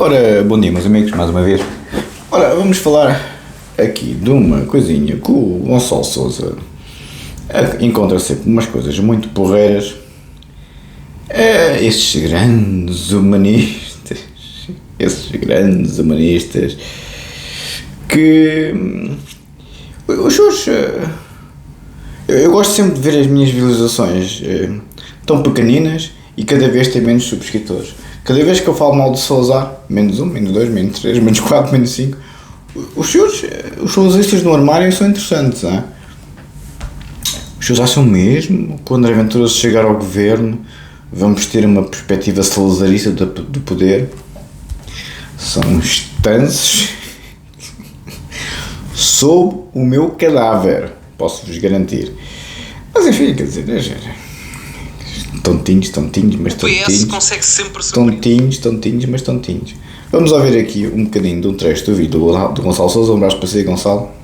Ora, bom dia meus amigos, mais uma vez. Ora, vamos falar aqui de uma coisinha que o Gonçalo Sousa encontra sempre umas coisas muito porreiras. Estes grandes humanistas, que os seus... Eu gosto sempre de ver as minhas visualizações tão pequeninas e cada vez tem menos subscritores. Cada vez que eu falo mal de Salazar, menos 1, menos 2, menos 3, menos 4, menos 5, os seus listas no armário são interessantes, não é? Os seus acham mesmo, quando André Ventura chegar ao governo, vamos ter uma perspectiva salazarista do poder? São estanços sob o meu cadáver, posso-vos garantir. Mas enfim, quer dizer, tontinhos, mas tontinhos. Consegue sempre tontinhos, mas tontinhos. Vamos ouvir aqui um bocadinho de um trecho do vídeo do Gonçalo Sousa. Um abraço para si, Gonçalo.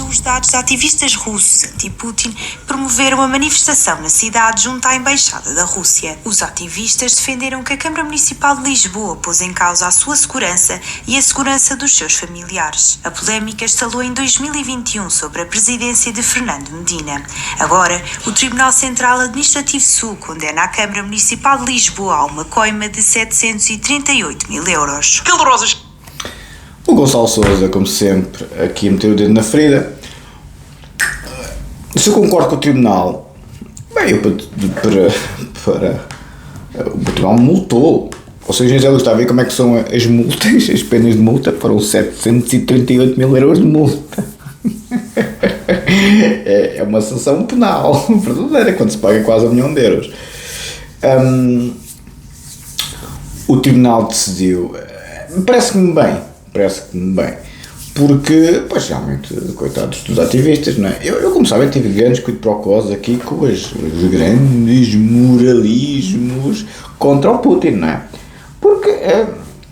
Os dados ativistas russos anti-Putin promoveram uma manifestação na cidade junto à Embaixada da Rússia. Os ativistas defenderam que a Câmara Municipal de Lisboa pôs em causa a sua segurança e a segurança dos seus familiares. A polémica estalou em 2021 sobre a presidência de Fernando Medina. Agora, o Tribunal Central Administrativo Sul condena a Câmara Municipal de Lisboa a uma coima de 738 mil euros. Calorosas. O Gonçalo Sousa, como sempre, aqui a meter o dedo na ferida. Se eu concordo com o Tribunal, bem, o Tribunal multou. Ou seja, já está a ver como é que são as multas, as penas de multa, foram 738 mil euros de multa. É uma sanção penal verdadeira, quando se paga quase 1 milhão de euros. O Tribunal decidiu, parece-me bem, porque, pois, realmente, coitados dos ativistas, não é? Eu como sabem, tive grandes quid-pro-quos aqui com os grandes moralismos contra o Putin, não é? Porque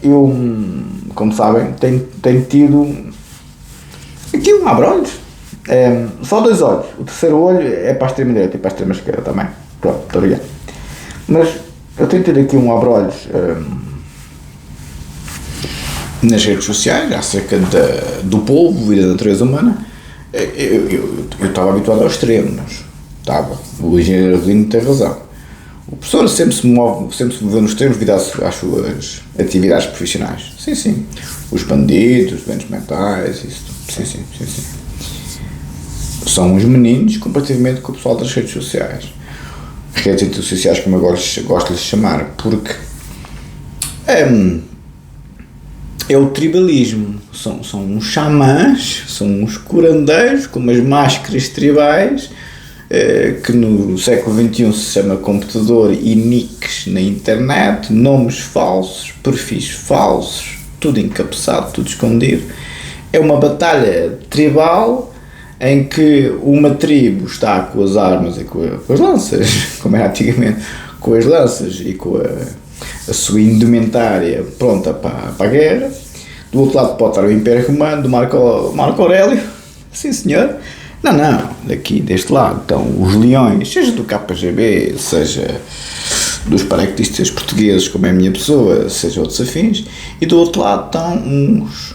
eu, como sabem, tenho tido aqui um abre-olhos, só 2 olhos, o terceiro olho é para a extrema-direita e para a extrema-esquerda também, pronto, muito obrigado. Mas eu tenho tido aqui um abre-olhos nas redes sociais, acerca do povo e da natureza humana. Eu estava habituado aos extremos. O engenheiro Arlindo tem razão. O professor sempre se moveu nos extremos devido às suas atividades profissionais. Sim. Os bandidos, os doentes mentais, isso. Sim. São os meninos comparativamente com o pessoal das redes sociais. Redes sociais, como eu gosto de lhes chamar, porque é o tribalismo, são uns xamãs, são uns curandeiros com umas máscaras tribais, que no século XXI se chama computador e nicks na internet, nomes falsos, perfis falsos, tudo encabeçado, tudo escondido. É uma batalha tribal em que uma tribo está com as armas e com as lanças, como era antigamente, com as lanças e com a sua indumentária pronta para a guerra. Do outro lado pode estar o Império Romano, do Marco Aurélio, sim senhor. Não, deste lado estão os leões, seja do KGB, seja dos paraquedistas portugueses, como é a minha pessoa, seja outros afins, e do outro lado estão uns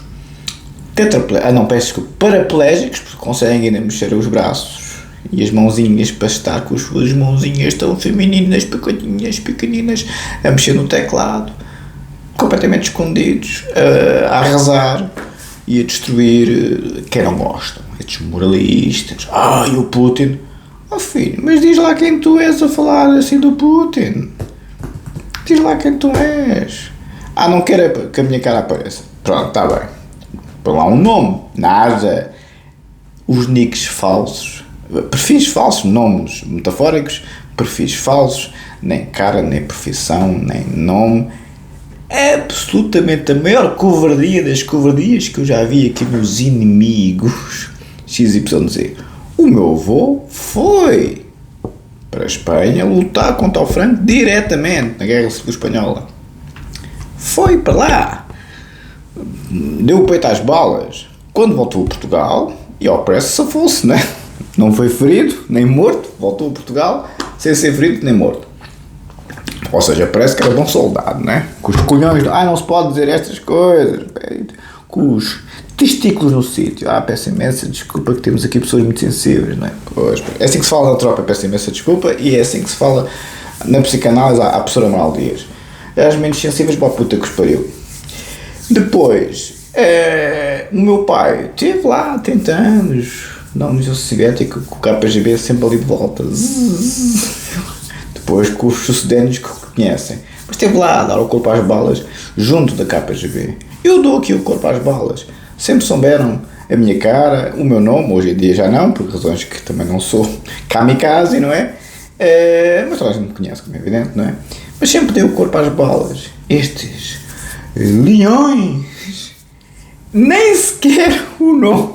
paraplégicos, porque conseguem ainda mexer os braços e as mãozinhas para estar com as suas mãozinhas tão femininas, pequeninas, a mexer no teclado, completamente escondidos, a arrasar e a destruir quem não gostam, estes moralistas. E o Putin, filho, mas diz lá quem tu és a falar assim do Putin, diz lá quem tu és. Não quero que a minha cara apareça, pronto, está bem, põe lá um nome, nada, os nicks falsos, perfis falsos, nomes metafóricos, perfis falsos, nem cara, nem profissão, nem nome. É absolutamente a maior covardia das covardias que eu já vi aqui nos inimigos XYZ. O meu avô foi para a Espanha lutar contra o Franco diretamente na Guerra Civil Espanhola. Foi para lá, deu o peito às balas. Quando voltou a Portugal, e ao preço safou-se, né? Não foi ferido, nem morto, voltou a Portugal sem ser ferido nem morto. Ou seja, parece que era bom soldado, não é? Com os colhões, não se pode dizer estas coisas, com os testículos no sítio. Peço imensa desculpa que temos aqui pessoas muito sensíveis, não é? Pois, é assim que se fala na tropa, peço imensa desculpa, e é assim que se fala na psicanálise à professora Amaral Dias. As menos sensíveis, para a puta que os pariu. Depois, o meu pai esteve lá 30 anos, na União Soviética, com o KGB sempre ali de volta. Depois com os sucedâneos que conhecem. Mas esteve lá a dar o corpo às balas junto da KGB. Eu dou aqui o corpo às balas. Sempre souberam a minha cara, o meu nome, hoje em dia já não, por razões que também não sou kamikaze, não é? Mas toda a gente me conhece, como é evidente, não é? Mas sempre dei o corpo às balas. Estes leões, nem sequer o nome,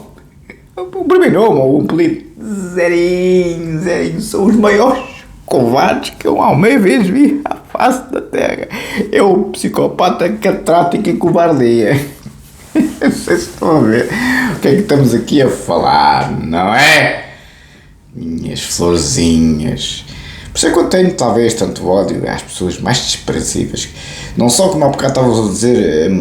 o primeiro nome ou o apelido, zerinho, são os maiores covardes que eu alguma vez vi à face da terra. É o psicopata catrático e covardia. Não sei se estão a ver o que é que estamos aqui a falar, não é? Minhas florzinhas. Por isso é que eu tenho talvez tanto ódio às pessoas mais desprezíveis. Não só como há bocado estavas a dizer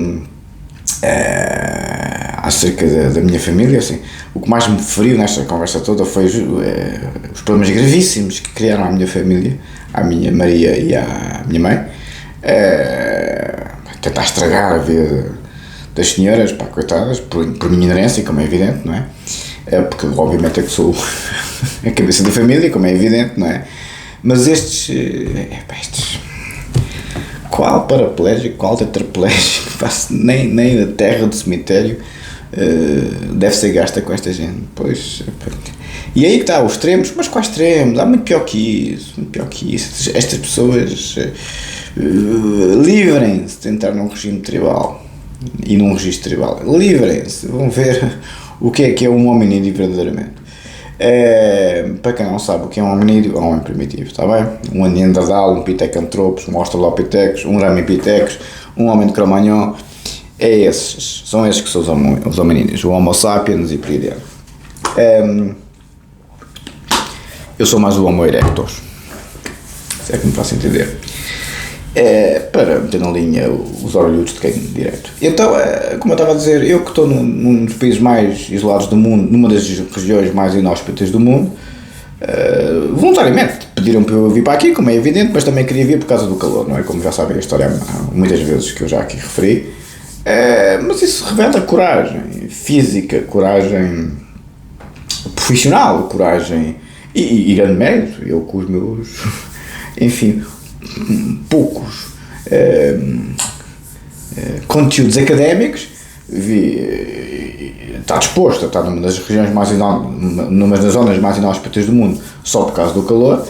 acerca da minha família, assim, o que mais me feriu nesta conversa toda foi os problemas gravíssimos que criaram à minha família, à minha Maria e à minha mãe. Tentar estragar a vida das senhoras, coitadas, por minha ignorância, como é evidente, não é? Porque obviamente é que sou a cabeça da família, como é evidente, não é? Mas estes qual paraplégico, qual tetraplégico, nem a terra do cemitério deve ser gasta com esta gente. Pois, e aí que está, os extremos, mas quais extremos? Há muito pior que isso. Estas pessoas livrem-se de entrar num regime tribal e num registro tribal. Livrem-se, vão ver o que é um hominídeo verdadeiramente. Para quem não sabe o que é um hominídeo, é um homem primitivo, está bem? Um neandertal, um pitecantropos, um australopithecus, um ramipithecus, um homem de Cro-Magnon. São esses que são os hominídeos, o Homo sapiens e por aí adiante. Eu sou mais o Homo erectus, se é que me faço entender. Para meter na linha os orelhudos de quem direto. Então, como eu estava a dizer, eu que estou num dos países mais isolados do mundo, numa das regiões mais inóspitas do mundo, voluntariamente pediram para eu vir para aqui, como é evidente, mas também queria vir por causa do calor, não é? Como já sabem a história muitas vezes que eu já aqui referi. Mas isso revela coragem física, coragem profissional, coragem e grande mérito. Eu com os meus, enfim, poucos conteúdos académicos, está disposto a estar numa das regiões numa das zonas mais inóspitas do mundo só por causa do calor.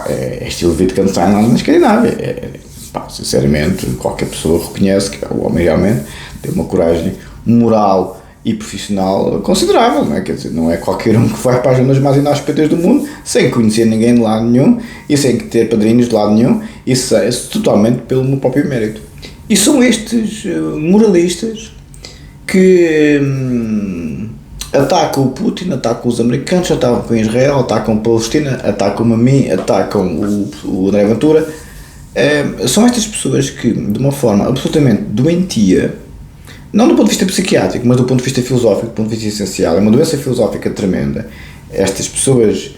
É estilo Wittgenstein lá na Escandinávia. Sinceramente, qualquer pessoa reconhece que o homem realmente tem uma coragem moral e profissional considerável, não é? Quer dizer, não é qualquer um que vai para as zonas mais inóspitas do mundo sem conhecer ninguém de lado nenhum e sem ter padrinhos de lado nenhum, isso é totalmente pelo meu próprio mérito. E são estes moralistas que atacam o Putin, atacam os americanos, atacam Israel, atacam a Palestina, atacam a mim, atacam o André Ventura. São estas pessoas que, de uma forma absolutamente doentia, não do ponto de vista psiquiátrico, mas do ponto de vista filosófico, do ponto de vista essencial, é uma doença filosófica tremenda. Estas pessoas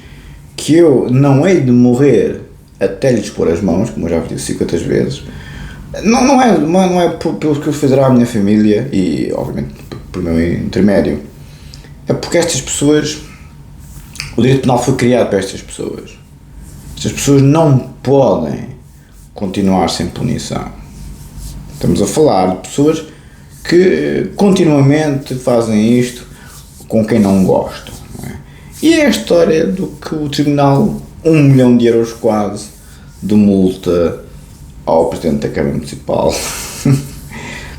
que eu não hei de morrer até lhes pôr as mãos, como eu já disse 50 vezes, não é pelo que eu fizeram à minha família e, obviamente, por meu intermédio. É porque estas pessoas, o direito penal foi criado para estas pessoas. Estas pessoas não podem continuar sem punição. Estamos a falar de pessoas que continuamente fazem isto com quem não gostam, não é? E é a história do que o tribunal, 1 milhão de euros quase, de multa ao Presidente da Câmara Municipal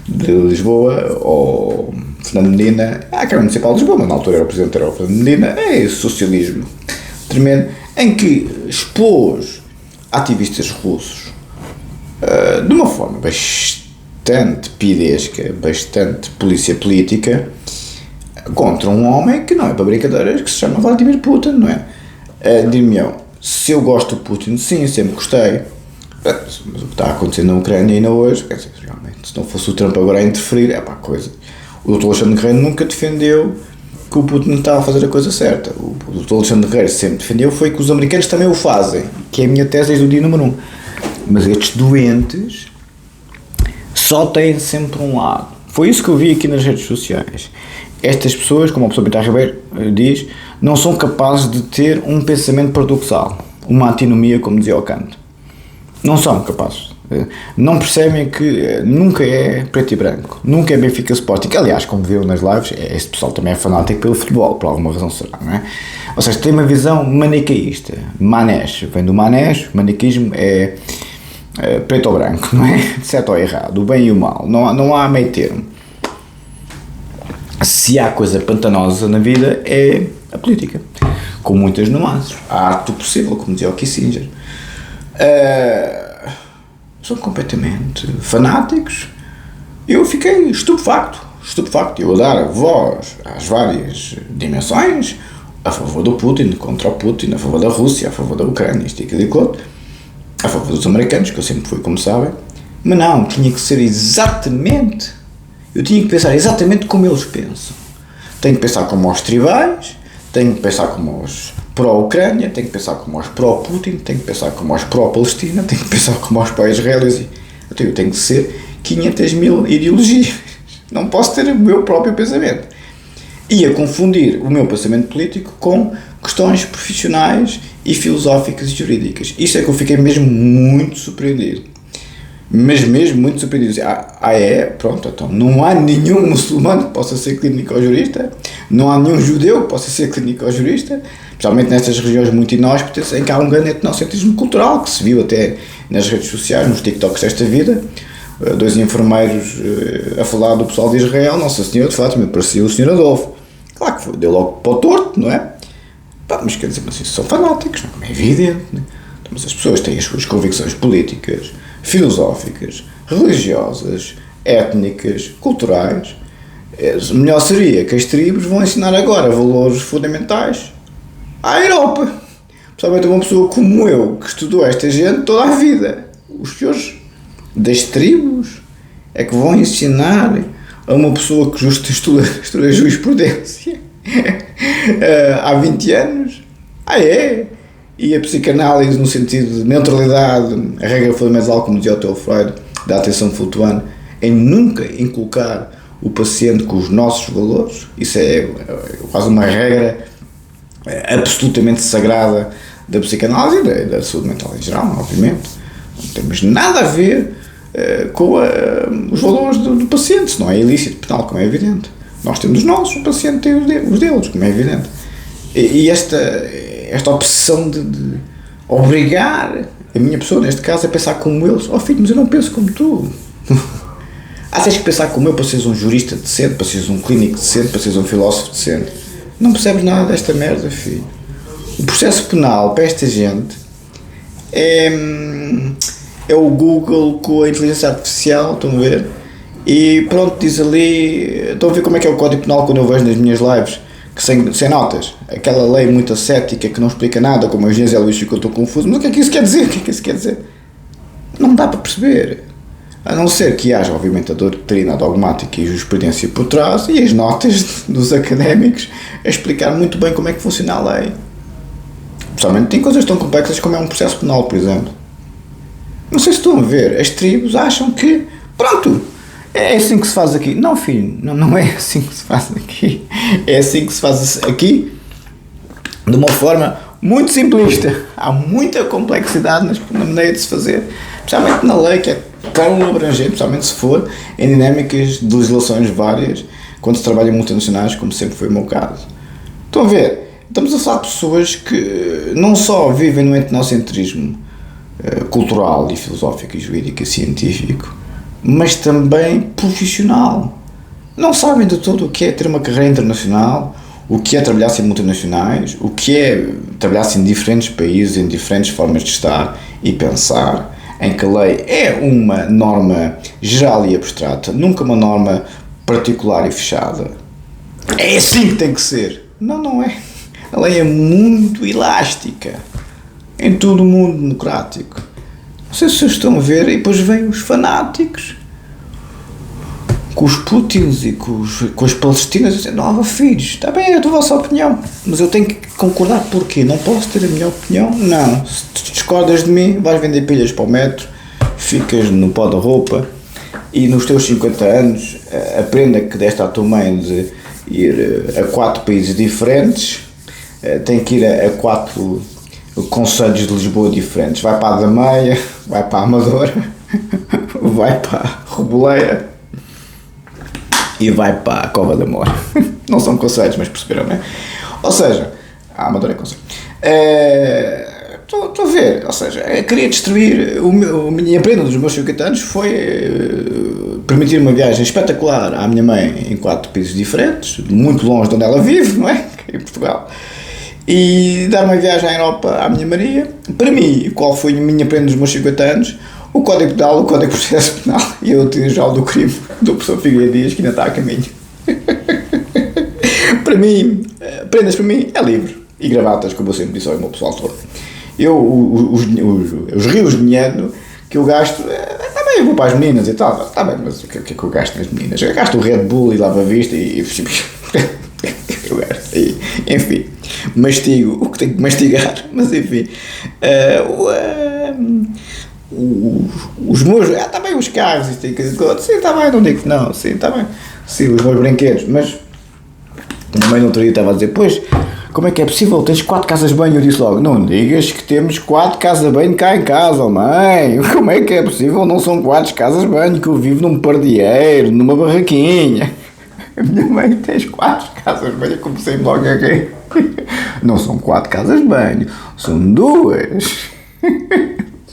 de Lisboa, ou Fernando Medina, à Câmara Municipal de Lisboa, mas na altura era o Presidente, era o Fernando Medina. É esse socialismo tremendo, em que expôs ativistas russos de uma forma bastante pidesca, bastante polícia política, contra um homem que não é para brincadeiras, que se chama Vladimir Putin, não é? Dir-me-ão, se eu gosto do Putin, sim, sempre gostei, Mas o que está acontecendo na Ucrânia ainda hoje, quer dizer, realmente, se não fosse o Trump agora a interferir, é pá, coisa. O Dr. Alexandre Guerreiro nunca defendeu que o Putin estava a fazer a coisa certa. O Dr. Alexandre Guerreiro sempre defendeu foi que os americanos também o fazem, que é a minha tese desde o dia número 1. Mas estes doentes só têm sempre um lado. Foi isso que eu vi aqui nas redes sociais. Estas pessoas, como a professor Vitor Ribeiro diz, não são capazes de ter um pensamento paradoxal, uma antinomia, como dizia o Kant. Não são capazes. Não percebem que nunca é preto e branco, nunca é Benfica Sporting. Aliás, como viram nas lives, este pessoal também é fanático pelo futebol, por alguma razão será, não é? Ou seja, tem uma visão manicaísta. Manés, vem do manés, maniquismo é preto ou branco, não é? De certo ou errado, o bem e o mal, não há meio termo. Se há coisa pantanosa na vida é a política, com muitas nuances. A arte do possível, como dizia o Kissinger. São completamente fanáticos. Eu fiquei estupefacto. Eu a dar voz às várias dimensões, a favor do Putin, contra o Putin, a favor da Rússia, a favor da Ucrânia, isto e aquilo e aquilo, a favor dos americanos, que eu sempre fui, como sabem. Mas não, tinha que ser exatamente... Eu tinha que pensar exatamente como eles pensam. Tenho que pensar como os tribais, tenho que pensar como os pró-Ucrânia, tenho que pensar como os pró-Putin, tenho que pensar como os pró-Palestina, tenho que pensar como os pró-israelis. Então eu tenho que ser 500.000 ideologias. Não posso ter o meu próprio pensamento. E a confundir o meu pensamento político com questões profissionais e filosóficas e jurídicas. Isto é que eu fiquei mesmo muito surpreendido. Mas mesmo muito surpreendido. Pronto, então não há nenhum muçulmano que possa ser clínico ou jurista, não há nenhum judeu que possa ser clínico ou jurista, especialmente nestas regiões muito inóspitas em que há um grande etnocentrismo cultural, que se viu até nas redes sociais, nos TikToks desta vida, 2 enfermeiros a falar do pessoal de Israel, Nossa Senhora de Fátima, parecia o Sr. Adolfo. Claro que foi, deu logo para o torto, não é? Mas quer dizer, mas isso são fanáticos, não é evidente, não é? Então, mas as pessoas têm as suas convicções políticas, filosóficas, religiosas, étnicas, culturais. Melhor seria que as tribos vão ensinar agora valores fundamentais à Europa. Principalmente uma pessoa como eu, que estudou esta gente toda a vida. Os senhores das tribos é que vão ensinar a uma pessoa que estuda jurisprudência há 20 anos. E a psicanálise no sentido de neutralidade, a regra fundamental, como dizia o Theo Freud, da atenção flutuante, em nunca inculcar o paciente com os nossos valores. Isso é quase uma regra absolutamente sagrada da psicanálise e da saúde mental em geral, obviamente. Não temos nada a ver com os valores do paciente, se não é ilícito penal, como é evidente. Nós temos os nossos, o paciente tem os deles, como é evidente. E esta obsessão de obrigar a minha pessoa, neste caso, a pensar como eles. Filho, mas eu não penso como tu. Tens que pensar como eu para seres um jurista decente, para seres um clínico decente, para seres um filósofo decente. Não percebes nada desta merda, filho. O processo penal para esta gente é o Google com a inteligência artificial, estão a ver? E pronto, diz ali, estão a ver como é que é o Código Penal quando eu vejo nas minhas lives, que sem notas, aquela lei muito ascética que não explica nada, como a Eugênia Luís ficou tão confuso. Mas o que é que isso quer dizer? Não dá para perceber, a não ser que haja obviamente a doutrina dogmática e jurisprudência por trás e as notas dos académicos a explicar muito bem como é que funciona a lei. Principalmente tem coisas tão complexas como é um processo penal, por exemplo. Não sei se estão a ver, as tribos acham que, pronto, é assim que se faz aqui. Não, filho, não é assim que se faz aqui. É assim que se faz aqui, de uma forma muito simplista. Há muita complexidade na maneira de se fazer, especialmente na lei, que é tão abrangente, especialmente se for em dinâmicas de legislações várias, quando se trabalha em multinacionais, como sempre foi o meu caso. Estão a ver? Estamos a falar de pessoas que não só vivem no etnocentrismo cultural e filosófico e jurídico e científico, mas também profissional. Não sabem de todo o que é ter uma carreira internacional, o que é trabalhar-se em multinacionais, o que é trabalhar-se em diferentes países, em diferentes formas de estar e pensar, em que a lei é uma norma geral e abstrata, nunca uma norma particular e fechada. É assim que tem que ser. Não é. A lei é muito elástica em todo o mundo democrático. Não sei se vocês estão a ver, e depois vêm os fanáticos com os Putins e com as Palestinas, dizendo, não, filhos, está bem, é a vossa opinião, mas eu tenho que concordar, porquê? Não posso ter a minha opinião? Não, se discordas de mim, vais vender pilhas para o metro, ficas no pó da roupa, e nos teus 50 anos aprenda que deste à tua mãe de ir a 4 países diferentes, tem que ir a 4 concelhos de Lisboa diferentes, vai para a Dameia, vai para a Amadora, vai para a Reboleira e vai para a Cova da Mora. Não são concelhos, mas perceberam, não é? Ou seja, a Amadora é concelho. Estou a ver, ou seja, queria destruir a minha prenda dos meus 50 anos foi permitir uma viagem espetacular à minha mãe em 4 países diferentes, muito longe de onde ela vive, não é? Em Portugal. E dar uma viagem à Europa à minha Maria. Para mim, qual foi a minha prenda dos meus 50 anos? O Código Penal, o Código de Processo Penal e a utilização do crime do professor Figueiredo Dias, que ainda está a caminho. Para mim, prendas para mim é livre. E gravatas, como eu sempre disse ao meu pessoal todo. Os rios de dinheiro que eu gasto, também eu vou para as meninas e tal, está bem, mas o que é que eu gasto nas meninas? Eu gasto o Red Bull e Lava Vista e eu gasto, e, enfim, mastigo o que tenho que mastigar, mas enfim, os meus, também os carros, isto tem que dizer, sim, está bem, não digo que não, sim, está bem, sim, os meus brinquedos, mas também no outro dia estava a dizer, pois, como é que é possível? Tens 4 casas de banho? Eu disse logo, não digas que temos 4 casas de banho cá em casa, oh mãe. Como é que é possível? Não são 4 casas de banho, que eu vivo num pardieiro, numa barraquinha. A minha mãe tem 4 casas de banho, eu comecei logo a rir. Não são 4 casas de banho, são 2.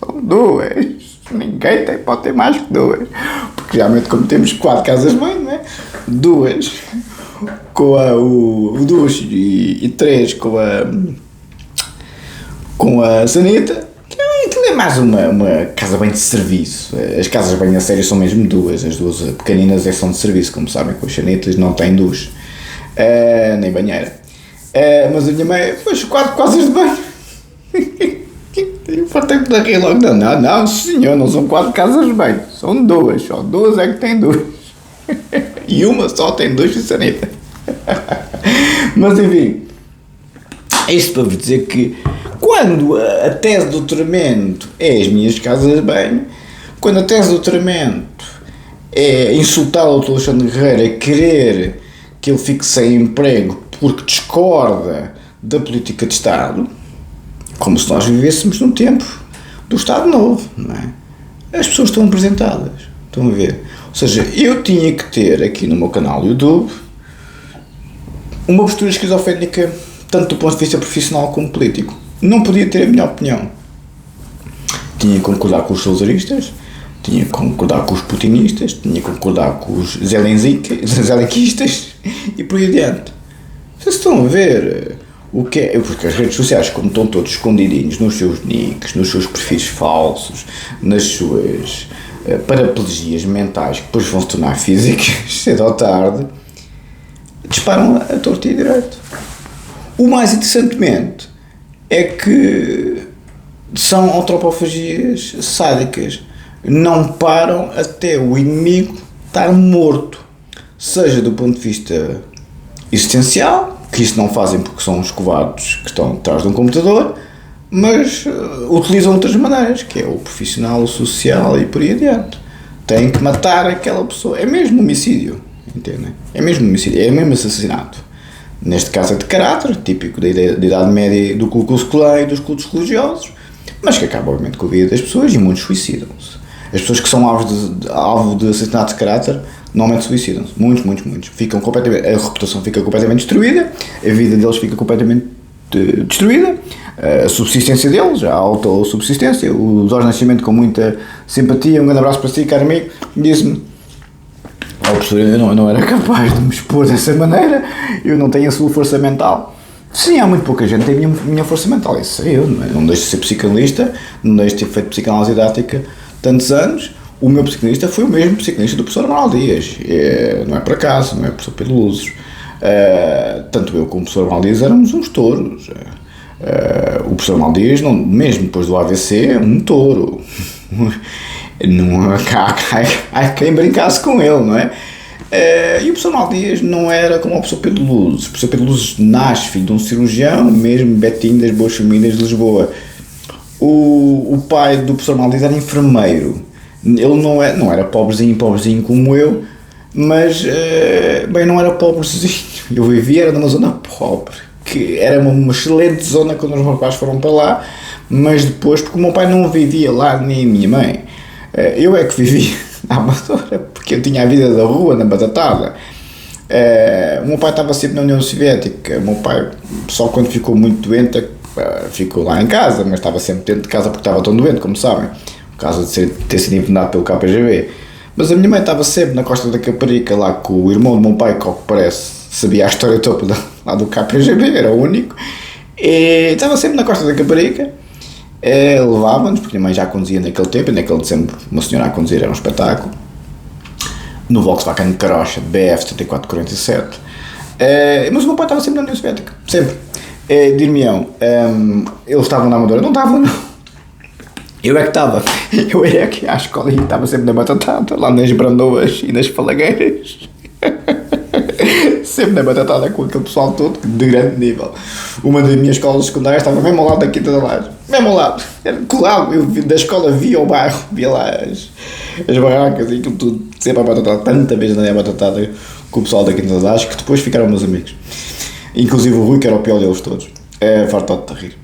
São 2. Ninguém pode ter mais que 2. Porque geralmente como temos 4 casas de banho, não é? 2. Com o duche e 3 com a sanita, aquilo é mais uma casa bem de serviço. As casas bem a sério são mesmo 2, as 2 pequeninas são de serviço, como sabem, com as sanitas não têm duche, nem banheira, mas a minha mãe fez 4 casas de banho. Eu fartei-me de rir logo, não senhor, não são 4 casas de banho, são 2, só 2 é que têm duche. E uma só tem duche e sanita. Mas enfim, é isto para vos dizer que quando a tese de doutoramento é as minhas casas de banho, quando a tese de doutoramento é insultar o Dr. Alexandre Guerreiro, é querer que ele fique sem emprego porque discorda da política de Estado, como se nós vivêssemos num tempo do Estado Novo, não é? As pessoas estão apresentadas, estão a ver? Ou seja, eu tinha que ter aqui no meu canal do YouTube uma postura esquizofrénica, tanto do ponto de vista profissional como político. Não podia ter a minha opinião. Tinha que concordar com os salazaristas, tinha que concordar com os putinistas, tinha que concordar com os zelenquistas e por aí adiante. Vocês estão a ver o que é? Porque as redes sociais, como estão todos escondidinhos nos seus nicks, nos seus perfis falsos, nas suas paraplegias mentais, que depois vão se tornar físicas, cedo ou tarde, disparam a torto e a direito. O mais interessantemente é que são antropofagias sádicas. Não param até o inimigo estar morto. Seja do ponto de vista existencial, que isso não fazem porque são os covardes que estão atrás de um computador, mas utilizam outras maneiras, que é o profissional, o social e por aí adiante. Têm que matar aquela pessoa. É mesmo homicídio. Entendem? É mesmo homicídio, é mesmo assassinato. Neste caso é de caráter, típico da Idade Média do Ku Klux Klan e dos cultos religiosos, mas que acaba obviamente com a vida das pessoas e muitos suicidam-se. As pessoas que são alvo de assassinato de caráter normalmente suicidam-se. Muitos. Ficam completamente, a reputação fica completamente destruída, a vida deles fica completamente destruída, a subsistência deles, a autossubsistência. O Jorge Nascimento, com muita simpatia, um grande abraço para si, caro amigo, disse-me: professor, eu não era capaz de me expor dessa maneira, eu não tenho a sua força mental. Sim, há muito pouca gente que tem a minha força mental, isso sei eu, não deixo de ser psicanalista, não deixo de ter feito psicanálise didática tantos anos. O meu psicanalista foi o mesmo psicanalista do professor Manuel Dias, não é por acaso, não é por pelos tanto eu como o professor Manuel Dias éramos uns touros. O professor Manuel Dias, mesmo depois do AVC, um touro. Não, há quem brincasse com ele, não é? E o professor Maldías não era como o professor Pedro Luzes. O professor Pedro Luzes nasce filho de um cirurgião, mesmo Betinho das Boas Famílias de Lisboa. O pai do professor Maldías era enfermeiro. Ele não era pobrezinho como eu, mas bem, não era pobrezinho. Eu vivia era numa zona pobre, que era uma excelente zona quando os meus pais foram para lá, mas depois, porque o meu pai não vivia lá, nem a minha mãe, eu é que vivia na Amadora, porque eu tinha a vida da rua, na batatada. O meu pai estava sempre na União Soviética. O meu pai, só quando ficou muito doente, ficou lá em casa, mas estava sempre dentro de casa porque estava tão doente, como sabem, por causa de ter sido internado pelo KGB. Mas a minha mãe estava sempre na Costa da Caparica, lá com o irmão do meu pai, que ao que parece sabia a história toda lá do KGB, era o único, e estava sempre na Costa da Caparica. Levava-nos, porque a minha mãe já conduzia naquele tempo, e naquele sempre uma senhora a conduzir era um espetáculo, no Volkswagen Carocha BF 7447. Mas o meu pai estava sempre na União Soviética, sempre. Dir-me-ão, eles estavam na Amadora, não estavam, não. Eu é que estava, eu era que ia à escola e estava sempre na batatada, lá nas Brandoas e nas Falagueiras. Sempre na batatada com aquele pessoal todo de grande nível. Uma das minhas escolas secundárias estava mesmo ao lado da Quinta da Laje, mesmo ao lado, era colado. Eu da escola via o bairro, via lá as barracas e aquilo tudo, sempre a batatada. Tanta vez andei a batatada com o pessoal da Quinta da Laje que depois ficaram meus amigos, inclusive o Rui, que era o pior deles todos. Farto de rir.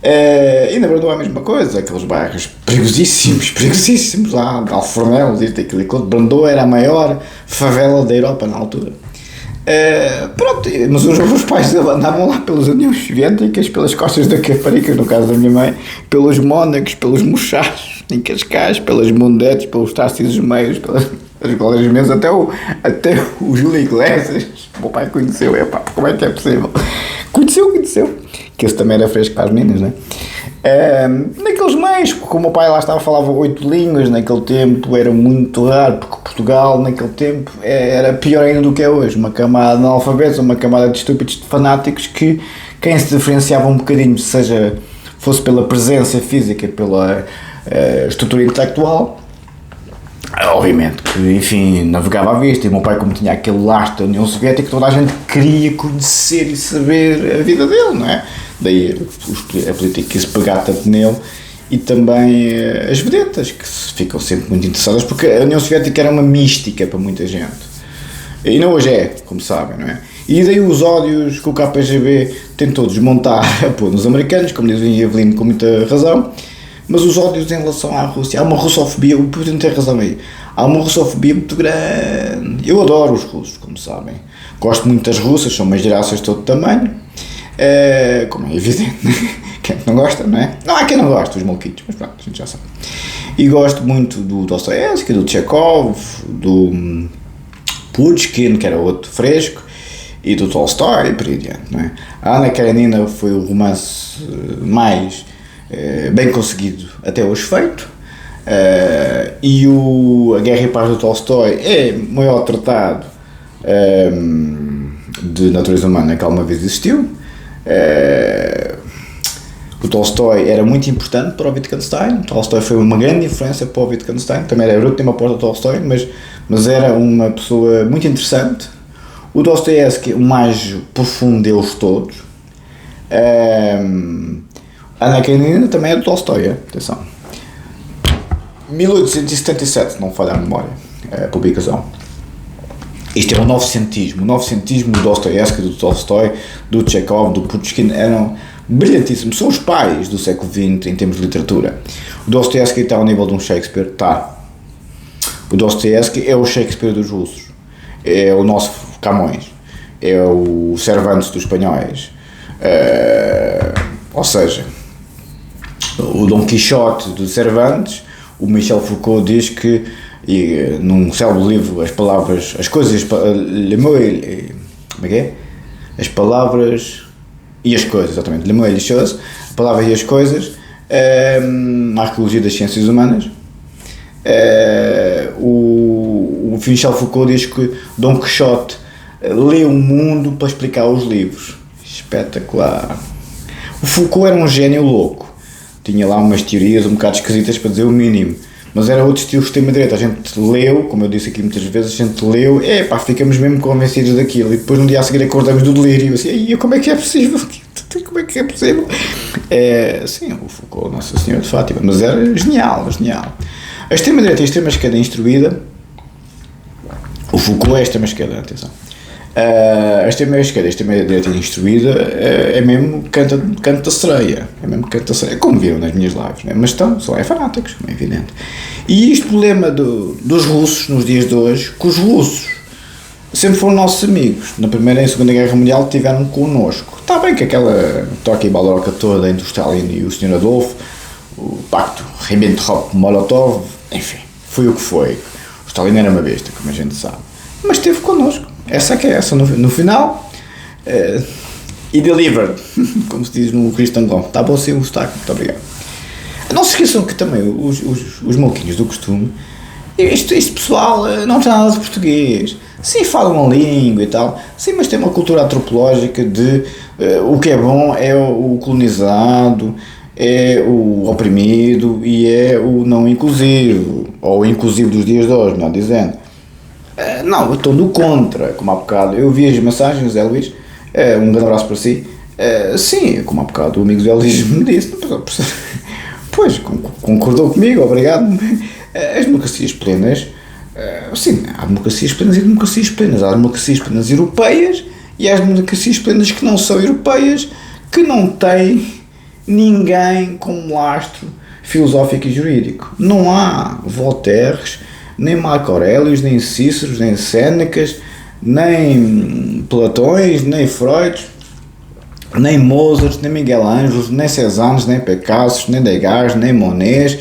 E na verdade é a mesma coisa, aqueles bairros perigosíssimos lá, de Alfornel, isto, aquilo e aquilo. Brandoa era a maior favela da Europa na altura. Pronto, mas os meus pais andavam lá pelas Uniões Soviéticas, pelas costas da Caparica, no caso da minha mãe, pelos Mónacos, pelos Mochás, em Cascais, pelas Mondetes, pelos Tarcísios Meios, pelas escolas mesmo, até o Júlio Iglesias. O meu pai conheceu, como é que é possível? Conheceu, que esse também era fresco para as meninas, não é? Naqueles meios, porque o meu pai lá estava, falava 8 línguas naquele tempo, era muito raro, porque Portugal naquele tempo era pior ainda do que é hoje, uma camada de analfabetos, uma camada de estúpidos, de fanáticos, que quem se diferenciava um bocadinho, fosse pela presença física, pela estrutura intelectual, obviamente que, enfim, navegava à vista. E o meu pai, como tinha aquele lastro da União Soviética, toda a gente queria conhecer e saber a vida dele, não é? Daí a política quis pegar tanto nele, e também as vedetas, que ficam sempre muito interessadas, porque a União Soviética era uma mística para muita gente, e não hoje é, como sabem, não é? E daí os ódios que o KGB tentou desmontar nos americanos, como diz o Evelyn com muita razão. Mas os ódios em relação à Rússia, há uma russofobia, o Putin tem razão aí, há uma russofobia muito grande. Eu adoro os russos, como sabem, gosto muito das russas, são umas gerações de todo tamanho, como é evidente, quem não gosta, não é? Não há quem não gosta, os maluquitos, mas pronto, a gente já sabe. E gosto muito do Dostoiévski, do Chekhov, do Pushkin, que era outro fresco, e do Tolstói, e por aí adiante, não é? A Ana Karenina foi o romance mais bem conseguido até hoje feito, e A Guerra e Paz do Tolstói é o maior tratado de natureza humana que alguma vez existiu. O Tolstói era muito importante para o Wittgenstein. O Tolstói foi uma grande influência para o Wittgenstein, também era bruto, tem uma porta do Tolstói, mas era uma pessoa muito interessante. O Dostoiévski, o mais profundo deles todos. Ana Karenina também é do Tolstói, atenção. 1877, se não falhar a memória, a publicação. Isto é o novecentismo do Dostoiévski, do Tolstói, do Chekhov, do Pushkin, eram brilhantíssimos, são os pais do século XX em termos de literatura. O Dostoiévski está ao nível de um Shakespeare, está. O Dostoiévski é o Shakespeare dos russos, é o nosso Camões, é o Cervantes dos espanhóis, ou seja, o Dom Quixote de Cervantes. O Michel Foucault diz que, num célebre livro, as palavras, as coisas, as palavras e as coisas, exatamente, Le mot et les choses, a palavra e as coisas, na arqueologia das ciências humanas. O Michel Foucault diz que Dom Quixote lê o mundo para explicar os livros. Espetacular. O Foucault era um gênio louco. tinha lá umas teorias um bocado esquisitas para dizer o mínimo. Mas era outro estilo de extrema-direita. A gente leu, como eu disse aqui muitas vezes, a gente leu, ficamos mesmo convencidos daquilo. E depois no dia a seguir acordamos do delírio. Assim, como é que é possível? Como é que é possível? Sim, o Foucault, Nossa Senhora de Fátima. Mas era genial. A extrema-direita e a extrema-esquerda instruída, o Foucault é a extrema-esquerda, atenção. A extrema-esquerda e a extrema-direita instruída é mesmo canto da sereia. É mesmo canto da sereia, como viram nas minhas lives, né? Mas são fanáticos, como é evidente. E este problema dos russos nos dias de hoje, que os russos sempre foram nossos amigos. Na Primeira e na Segunda Guerra Mundial tiveram connosco. Está bem que aquela toca e baloroca toda entre o Stalin e o Sr. Adolfo, o pacto Ribbentrop-Molotov, enfim, foi o que foi. O Stalin era uma besta, como a gente sabe. Mas esteve connosco. Essa que é essa, no final, e delivered, como se diz no cristão. Está bom sim o sotaque, muito obrigado. Não se esqueçam que também os maluquinhos do costume, este pessoal não tem nada de português, sim falam uma língua e tal, sim, mas tem uma cultura antropológica de o que é bom é o colonizado, é o oprimido e é o não inclusivo, ou o inclusivo dos dias de hoje, não dizendo. Não, eu estou do contra, como há bocado, eu vi as mensagens, Zé Luís, um grande abraço para si, sim, como há bocado o amigo Zé Luís me disse, pois, concordou comigo, obrigado, as democracias plenas, sim, há democracias plenas e democracias plenas, há democracias plenas europeias e há democracias plenas que não são europeias, que não têm ninguém como lastro filosófico e jurídico, não há Voltaires, nem Marco Aurelius, nem Cíceros, nem Sénecas, nem Platões, nem Freud, nem Mozart, nem Miguel Ângelo, nem Cézanne, nem Picasso, nem Degas, nem Monet,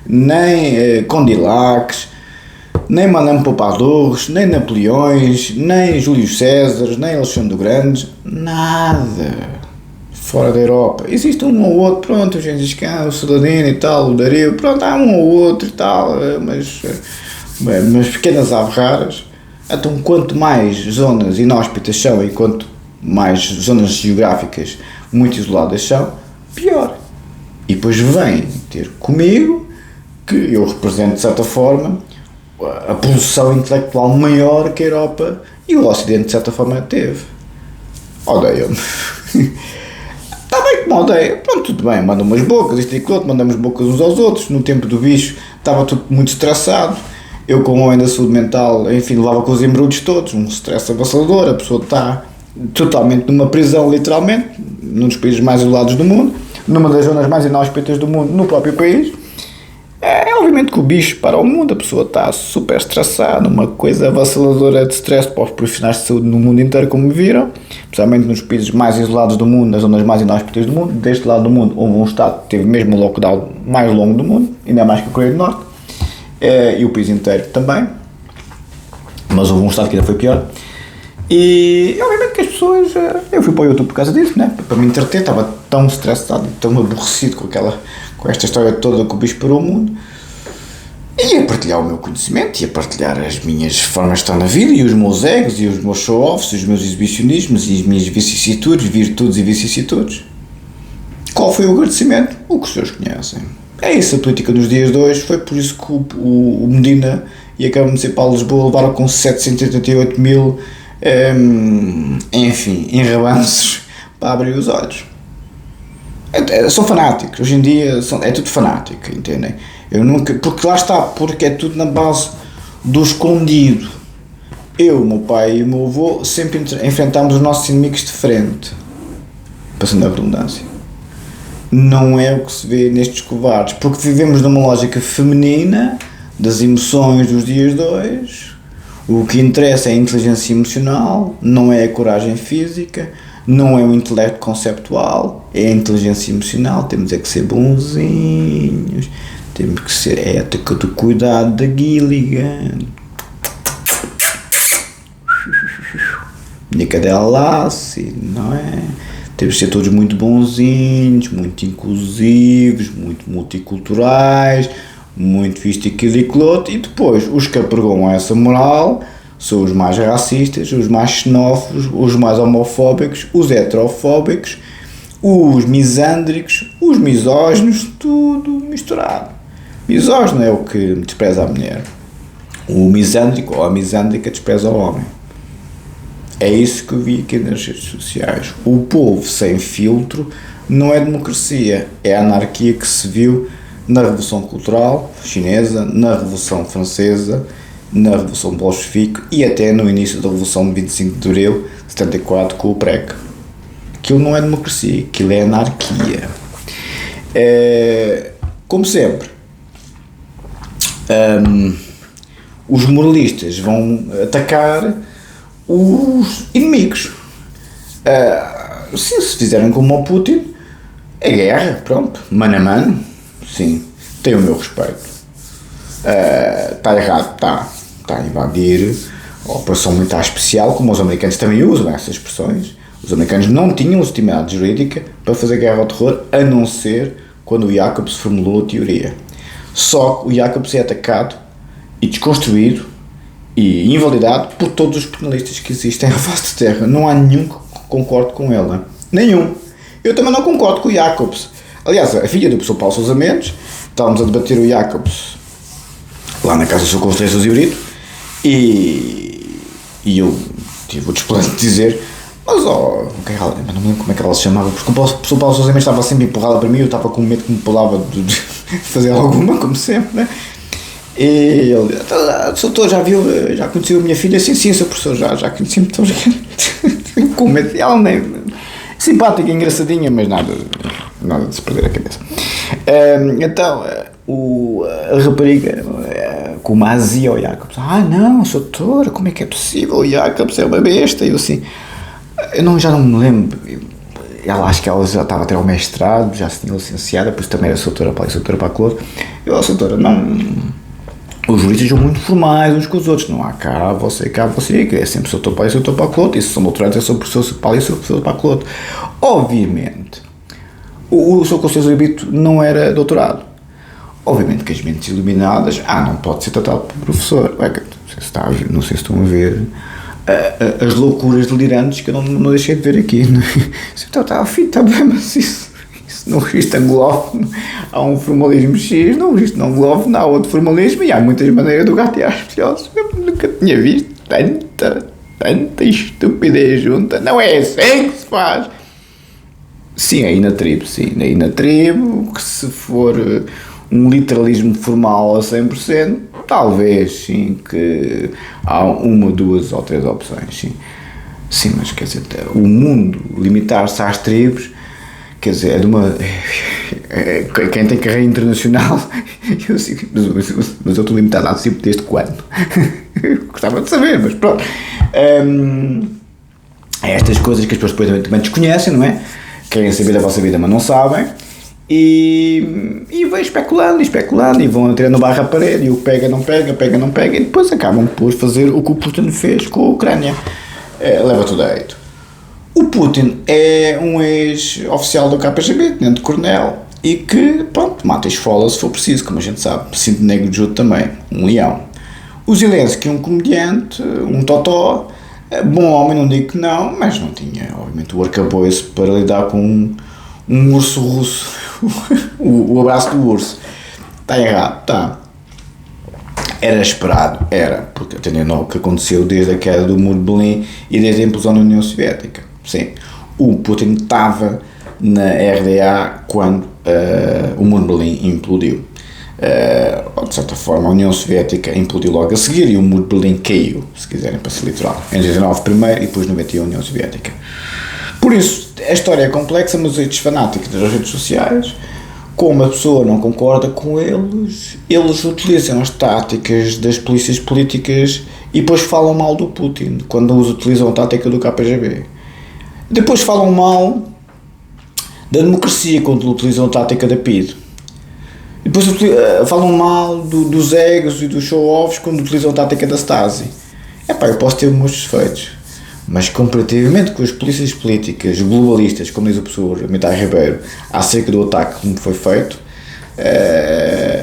nem Condillacs, nem Madame Pompadour, nem Napoleões, nem Júlio César, nem Alexandre o Grande, nada. Fora da Europa. Existe um ou outro, pronto, o Gengis Khan, o Saladino e tal, o Dario, pronto, há um ou outro e tal, mas pequenas aves raras. Então, quanto mais zonas inóspitas são e quanto mais zonas geográficas muito isoladas são, pior. E depois vem ter comigo, que eu represento de certa forma a produção intelectual maior que a Europa e o Ocidente de certa forma teve. Odeio-me. Está bem que me odeia, pronto, tudo bem, mandam umas bocas, isto e aquilo outro, mandamos bocas uns aos outros. No tempo do bicho estava tudo muito estressado, eu como homem da saúde mental, enfim, levava com os embrudos todos, um stress avassalador, a pessoa está totalmente numa prisão, literalmente, num dos países mais isolados do mundo, numa das zonas mais inóspitas do mundo, no próprio país. Obviamente que o bicho para o mundo, a pessoa está super estressada, uma coisa avassaladora de stress para os profissionais de saúde no mundo inteiro, como viram, especialmente nos países mais isolados do mundo, nas zonas mais inóspitas do mundo. Deste lado do mundo houve um estado que teve mesmo o lockdown mais longo do mundo, ainda mais que a Coreia do Norte, e o país inteiro também, mas houve um estado que ainda foi pior. E obviamente que as pessoas, eu fui para o YouTube por causa disso, né? Para me entreter, estava tão estressado, tão aborrecido com esta história toda que o bicho parou o mundo, e a partilhar o meu conhecimento, e a partilhar as minhas formas de estar na vida, e os meus egos, e os meus show-offs, os meus exibicionismos, e as minhas vicissitudes, virtudes e vicissitudes. Qual foi o agradecimento? O que os senhores conhecem. É isso a política dos dias de hoje, foi por isso que o Medina e a Câmara Municipal de Lisboa levaram com 788 mil, enfim, enrabanços para abrir os olhos. São fanáticos, hoje em dia é tudo fanático, entendem? Porque lá está, porque é tudo na base do escondido. Eu, o meu pai e o meu avô sempre enfrentámos os nossos inimigos de frente, passando a redundância. Não é o que se vê nestes covardes, porque vivemos numa lógica feminina das emoções dos dias de hoje. O que interessa é a inteligência emocional, não é a coragem física, não é o intelecto conceptual, é a inteligência emocional. Temos é que ser bonzinhos, temos que ser ética do cuidado da Gilligan. Minha cadela Lassie, não é? Temos que ser todos muito bonzinhos, muito inclusivos, muito multiculturais, muito isto, aquilo e aquilo outro, e depois os que apregam essa moral são os mais racistas, os mais xenófobos, os mais homofóbicos, os heterofóbicos, os misândricos, os misóginos, tudo misturado. Misógino é o que despreza a mulher. O misândrico ou a misândrica despreza o homem. É isso que eu vi aqui nas redes sociais. O povo sem filtro não é democracia, é a anarquia que se viu na Revolução Cultural Chinesa, na Revolução Francesa, na Revolução Bolchevique e até no início da Revolução de 25 de Abril de 74 com o PREC. Aquilo não é democracia, aquilo é anarquia. Como sempre, os moralistas vão atacar os inimigos. Se fizerem como o Putin, é guerra, pronto, mano a mano, sim, tem o meu respeito. Está errado, está a invadir a operação militar especial, como os americanos também usam essas expressões. Os americanos não tinham legitimidade jurídica para fazer guerra ao terror, a não ser quando o Jacobs formulou a teoria. Só que o Jacobs é atacado e desconstruído e invalidado por todos os penalistas que existem à face da Terra. Não há nenhum que concorde com ele. Nenhum. Eu também não concordo com o Jacobs. Aliás, a filha do professor Paulo Sousa Mendes, estávamos a debater o Jacobs lá na casa do seu Conselheiro Sousa Brito e eu tive o desplante de dizer: mas não me lembro como é que ela se chamava, porque o professor Paulo Sousa Mendes estava sempre empurrada para mim, eu estava com medo que me pulava de fazer alguma, como sempre, né? E ele: doutor, já conheceu a minha filha? Sim, sou professor, já conheci, então já com medo. Ela nem simpática, engraçadinha, mas nada de se perder a cabeça. Então a rapariga com uma azia ao Jacobs: não, doutor, como é que é possível? O Jacobs é uma besta. E eu assim, já não me lembro. Acho que ela já estava até ao mestrado, já se tinha licenciado, depois também era doutora para a Clodo. Eu: doutora, não, os juristas são muito formais uns com os outros, não há cá você, que é sempre doutor para a Clodo, e se são doutorados é só professor para e sou professor para a Clodo. Obviamente, o seu Conselheiro Brito não era doutorado. Obviamente que as mentes iluminadas, não pode ser tratado por professor. Não sei se estão a ver as loucuras delirantes que eu não deixei de ver aqui. Está bem, mas isso no registro anglófono há um formalismo X, no registro não anglófono há outro formalismo, e há muitas maneiras do gato e as especiais. Eu nunca tinha visto tanta estupidez junta. Não é assim que se faz. Sim, aí na tribo, que se for um literalismo formal a 100%, talvez, sim, que há uma, duas ou três opções, sim, mas quer dizer, o mundo limitar-se às tribos, quer dizer, é de uma... quem tem carreira internacional, mas eu estou limitado à tribo desde quando? Gostava de saber, mas pronto. Estas coisas que as pessoas também desconhecem, não é? Querem saber da vossa vida, mas não sabem, e vão especulando, e vão tirando barra à parede, e o pega, não pega, e depois acabam por fazer o que o Putin fez com a Ucrânia. Leva tudo a jeito. O Putin é um ex-oficial do KGB, tenente coronel, e que, pronto, mata e esfola se for preciso, como a gente sabe, cinto negro de judo também, um leão. O Zelensky é um comediante, um totó, bom homem, não digo que não, mas não tinha, obviamente, o arcabouço para lidar com um urso russo, o abraço do urso. Está errado, está. Era esperado, porque atendendo ao que aconteceu desde a queda do Muro de Berlim e desde a implosão da União Soviética. Sim, o Putin estava na RDA quando o Muro de Berlim implodiu. De certa forma, a União Soviética implodiu logo a seguir e o Muro de Berlim caiu, se quiserem, para ser literal. Em 19 primeiro e depois 91 a União Soviética. Por isso, a história é complexa, mas estes fanáticos das redes sociais, como a pessoa não concorda com eles utilizam as táticas das polícias políticas e depois falam mal do Putin, quando utilizam a tática do KGB. Depois falam mal da democracia, quando utilizam a tática da PIDE. Depois falam mal dos egos e dos show-offs quando utilizam a tática da Stasi. Eu posso ter meus defeitos, mas comparativamente com as polícias políticas globalistas, como diz o professor Mitai Ribeiro, acerca do ataque que me foi feito,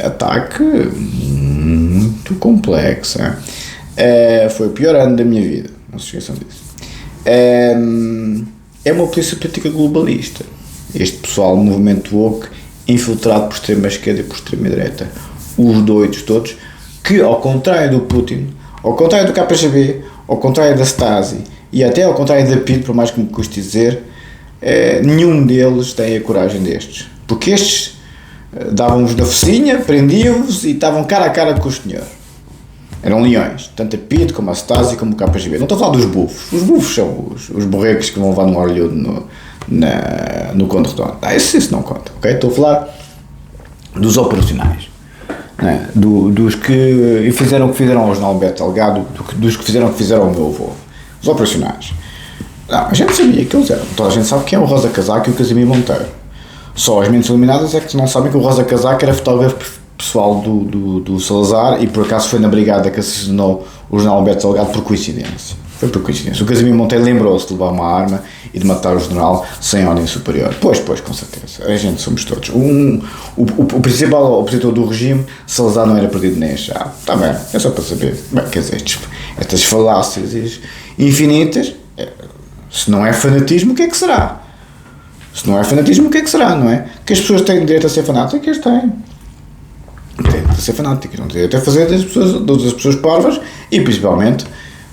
ataque muito complexo, foi o pior ano da minha vida, não se esqueçam disso. É uma polícia política globalista, este pessoal do movimento woke infiltrado por extrema esquerda e por extrema direita, os doidos todos, que ao contrário do Putin, ao contrário do KGB, ao contrário da Stasi e até ao contrário da PID, por mais que me custe dizer, nenhum deles tem a coragem destes, porque estes davam-vos na focinha, prendiam-vos e estavam cara a cara com o senhor. Eram leões, tanto a PID como a Stasi como o KGB. Não estou a falar dos bufos. Os bufos são os borregos que vão levar no orelhudo no Conde Redondo. Isso não conta, ok? Estou a falar dos operacionais, né? Dos que fizeram o que fizeram ao Jornal Alberto Delgado, dos que fizeram o que fizeram ao meu avô. Os operacionais. Não, a gente sabia que eles eram. Toda a gente sabe quem é o Rosa Casaco e o Casimiro Monteiro. Só as mentes eliminadas é que não sabem que o Rosa Casaco era fotógrafo pessoal do Salazar e por acaso foi na brigada que assassinou o Jornal Alberto Delgado por coincidência. Foi por coincidência. O Casimiro Monteiro lembrou-se de levar uma arma e de matar o general sem ordem superior. Pois, com certeza. A gente somos todos. O principal opositor do regime, Salazar, não era perdido nem achado. Está bem, é só para saber. Bem, quer dizer, estas falácias infinitas, se não é fanatismo, o que é que será? Se não é fanatismo, o que é que será, não é? Que as pessoas têm direito a ser fanáticas, têm. Tem de ser fanáticas, não tem direito a fazer das pessoas parvas e principalmente,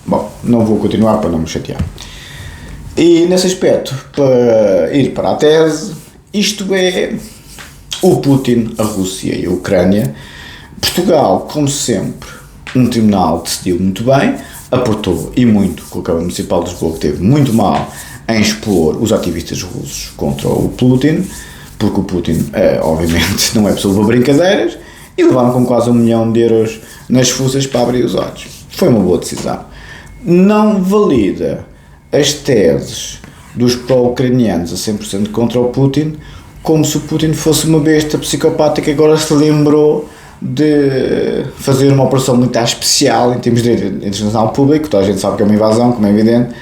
bom, não vou continuar para não me chatear. E nesse aspecto, para ir para a tese, isto é o Putin, a Rússia e a Ucrânia. Portugal, como sempre, um tribunal decidiu muito bem, aportou e muito com a Câmara Municipal de Lisboa, que teve muito mal em expor os ativistas russos contra o Putin, porque o Putin, obviamente, não é pessoa para brincadeiras, e levaram com quase 1 milhão de euros nas fuças para abrir os olhos. Foi uma boa decisão. Não valida as teses dos pró-ucranianos a 100% contra o Putin, como se o Putin fosse uma besta psicopata que agora se lembrou de fazer uma operação militar especial em termos de direito internacional público. Toda a gente sabe que é uma invasão, como é evidente,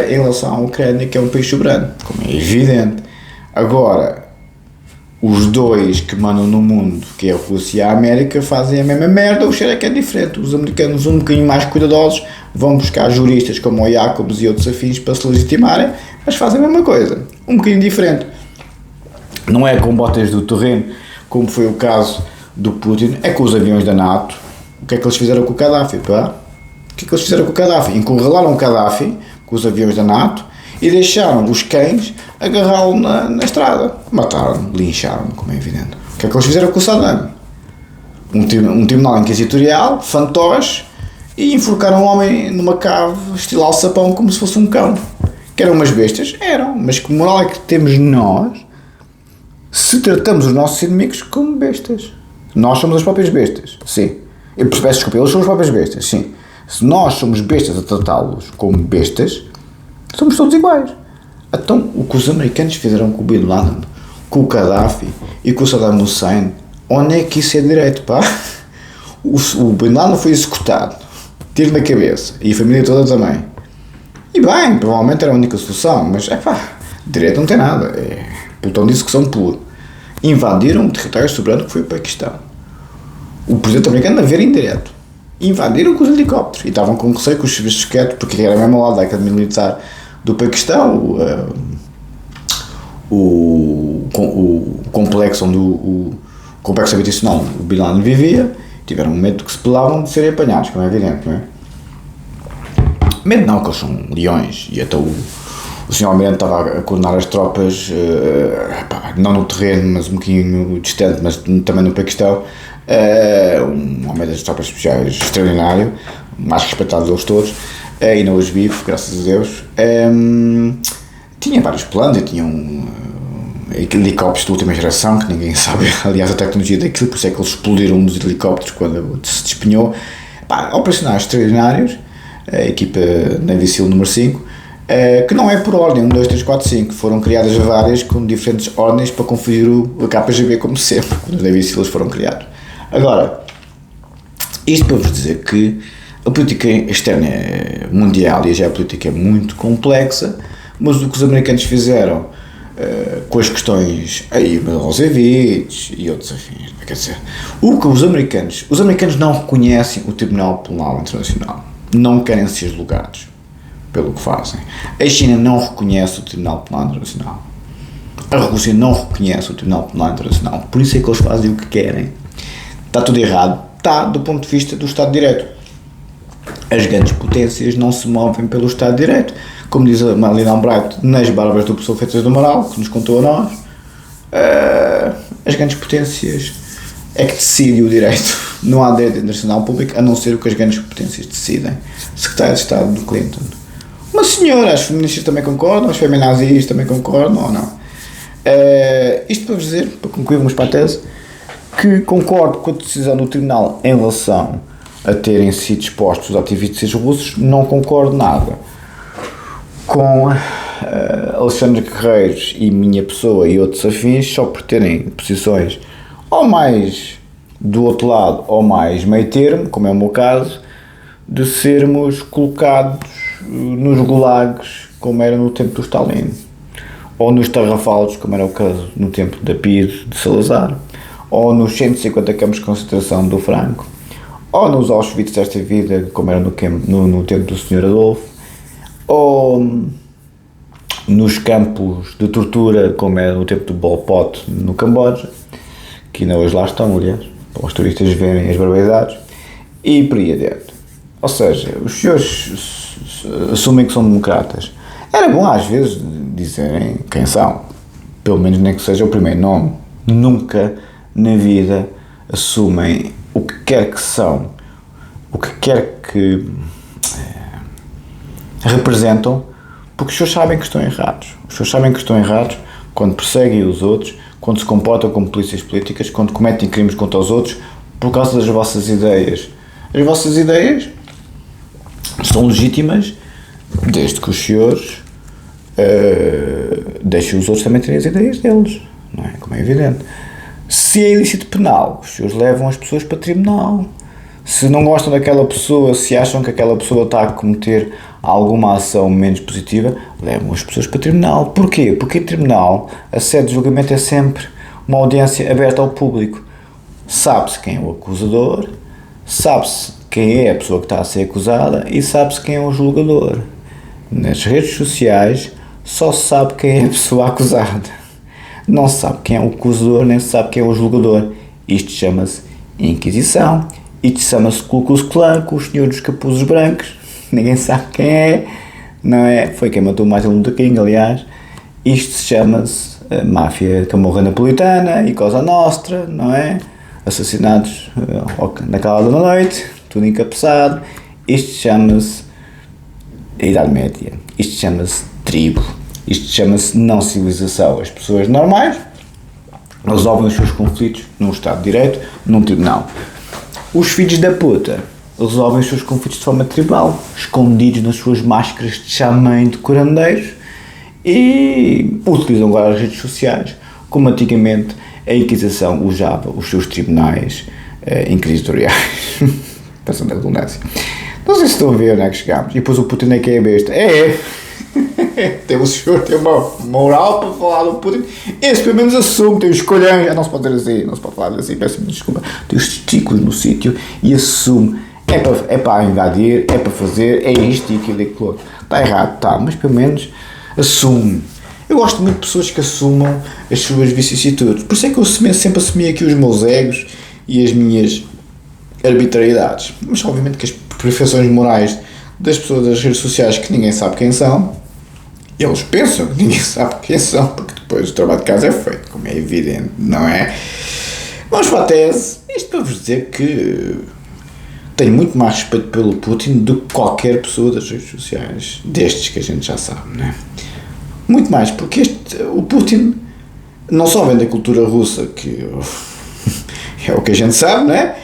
em relação à Ucrânia, que é um país soberano, como é evidente. Agora, os dois que mandam no mundo, que é a Rússia e a América, fazem a mesma merda, o cheiro é que é diferente. Os americanos, um bocadinho mais cuidadosos, vão buscar juristas como o Jacobs e outros afins para se legitimarem, mas fazem a mesma coisa, um bocadinho diferente. Não é com botas do terreno, como foi o caso do Putin, é com os aviões da NATO. O que é que eles fizeram com o Gaddafi, pá? O que é que eles fizeram com o Gaddafi? Encurralaram o Gaddafi com os aviões da NATO e deixaram os cães agarrá-lo na estrada. Mataram-no, lincharam-no, como é evidente. O que é que eles fizeram com o Saddam? Um tribunal inquisitorial, fantoche, e enforcaram um homem numa cave, estilo alçapão, como se fosse um cão. Que eram umas bestas? Eram, mas que moral é que temos nós se tratamos os nossos inimigos como bestas? Nós somos as próprias bestas, sim. Eu peço desculpa, eles são as próprias bestas, sim. Se nós somos bestas a tratá-los como bestas, somos todos iguais. Então, o que os americanos fizeram com o Bin Laden, com o Gaddafi e com o Saddam Hussein, onde é que isso é direito, pá? O Bin Laden foi executado, tiro na cabeça, e a família toda também. E bem, provavelmente era a única solução, mas, direito não tem nada. Plutão disse que são puro. Invadiram o território soberano que foi o Paquistão. O presidente americano a ver indireto. Invadiram com os helicópteros. E estavam com receio com os serviços secretos, porque era mesmo ao lado da academia militar do Paquistão, o complexo onde o complexo habitacional o Bin Laden vivia. Tiveram medo que se pelavam de serem apanhados, como é evidente, não é? Medo não, que eles são leões. E até o Sr. Almirante estava a coordenar as tropas, não no terreno, mas um bocadinho distante, mas também no Paquistão. Um homem das tropas especiais extraordinário, mais respeitado deles todos, ainda hoje vivo, graças a Deus. Tinha vários planos, e tinham helicópteros de última geração, que ninguém sabe, aliás, a tecnologia daquilo, por isso é que eles explodiram um dos helicópteros quando se despenhou. Operacionais extraordinários, a equipa Navy SEAL número 5, que não é por ordem, 1, 2, 3, 4, 5, foram criadas várias com diferentes ordens para confundir o KGB, como sempre, quando os Navy SEALs foram criados. Agora, isto para vos dizer que a política externa mundial e a geopolítica é muito complexa, mas o que os americanos fizeram com as questões aí, Milosevic e outros afins, quer dizer, o que os americanos não reconhecem o Tribunal Penal Internacional, não querem ser julgados pelo que fazem. A China não reconhece o Tribunal Penal Internacional. A Rússia não reconhece o Tribunal Penal Internacional, por isso é que eles fazem o que querem. Está tudo errado. Está do ponto de vista do Estado de Direito. As grandes potências não se movem pelo Estado de Direito. Como diz a Marlene Albright nas Barbas do Professor Feitas do Amaral, que nos contou a nós, as grandes potências é que decidem o direito. Não há direito internacional público a não ser o que as grandes potências decidem. Secretário de Estado do Clinton. Uma senhora, as feministas também concordam, as feminazis também concordam ou não? Isto para vos dizer, para concluirmos para a tese, que concordo com a decisão do Tribunal em relação a terem sido expostos os ativistas russos, não concordo nada com Alexandre Guerreiros e minha pessoa e outros afins só por terem posições ou mais do outro lado ou mais meio termo, como é o meu caso, de sermos colocados nos gulags como era no tempo do Stalin, ou nos tarrafaldos como era o caso no tempo da PIDE de Salazar, ou nos 150 campos de concentração do Franco, ou nos Auschwitz desta vida como era no tempo do Sr. Adolfo, ou nos campos de tortura como era no tempo do Pol Pot no Camboja, que ainda hoje lá estão, aliás, para os turistas verem as barbaridades, e por aí adiante. Ou seja, os senhores assumem que são democratas. Era bom às vezes dizerem quem são, pelo menos nem que seja o primeiro nome. Nunca na vida assumem o que quer que são, o que quer que representam, porque os senhores sabem que estão errados. Os senhores sabem que estão errados quando perseguem os outros, quando se comportam como polícias políticas, quando cometem crimes contra os outros por causa das vossas ideias. As vossas ideias são legítimas desde que os senhores deixem os outros também terem as ideias deles, não é? Como é evidente. Se é ilícito penal, os senhores levam as pessoas para tribunal. Se não gostam daquela pessoa, se acham que aquela pessoa está a cometer alguma ação menos positiva, levam as pessoas para tribunal. Porquê? Porque em tribunal a sede de julgamento é sempre uma audiência aberta ao público. Sabe-se quem é o acusador, sabe-se quem é a pessoa que está a ser acusada e sabe-se quem é o julgador. Nas redes sociais só se sabe quem é a pessoa acusada. Não se sabe quem é o acusador, nem se sabe quem é o julgador. Isto chama-se Inquisição. Isto chama-se Ku Klux Klan, com os senhores dos capuzes brancos. Ninguém sabe quem é, não é? Foi quem matou Martin Luther King, aliás. Isto chama-se Máfia Camorra Napolitana e Cosa Nostra, não é? Assassinados naquela hora da noite, tudo encapuçado. Isto chama-se Idade Média. Isto chama-se tribo. Isto chama-se não civilização. As pessoas normais resolvem os seus conflitos num Estado de Direito, num tribunal. Os filhos da puta resolvem os seus conflitos de forma tribal, escondidos nas suas máscaras de xamã de curandeiros, e utilizam agora as redes sociais, como antigamente a Inquisição usava os seus tribunais inquisitoriais. Passando a redundância. Não sei se estão a ver onde é que chegámos. E depois o Putin é que é a besta. O senhor tem uma moral para falar do Putin. Esse pelo menos assume, tem os colhões. Não se pode dizer assim, não se pode falar assim, peço-me desculpa. Tem os testículos no sítio e assume. É para invadir, é para fazer, é isto e aquilo e aquilo outro. Está errado, está, mas pelo menos assume. Eu gosto muito de pessoas que assumam as suas vicissitudes. Por isso é que eu sempre assumi aqui os meus egos e as minhas arbitrariedades. Mas obviamente que as perfeições morais das pessoas das redes sociais, que ninguém sabe quem são, eles pensam que ninguém sabe quem são, porque depois o trabalho de casa é feito, como é evidente, não é? Vamos para a tese. Isto para vos dizer que tenho muito mais respeito pelo Putin do que qualquer pessoa das redes sociais, destes que a gente já sabe, não é? Muito mais, porque o Putin não só vem da cultura russa, que é o que a gente sabe, não é?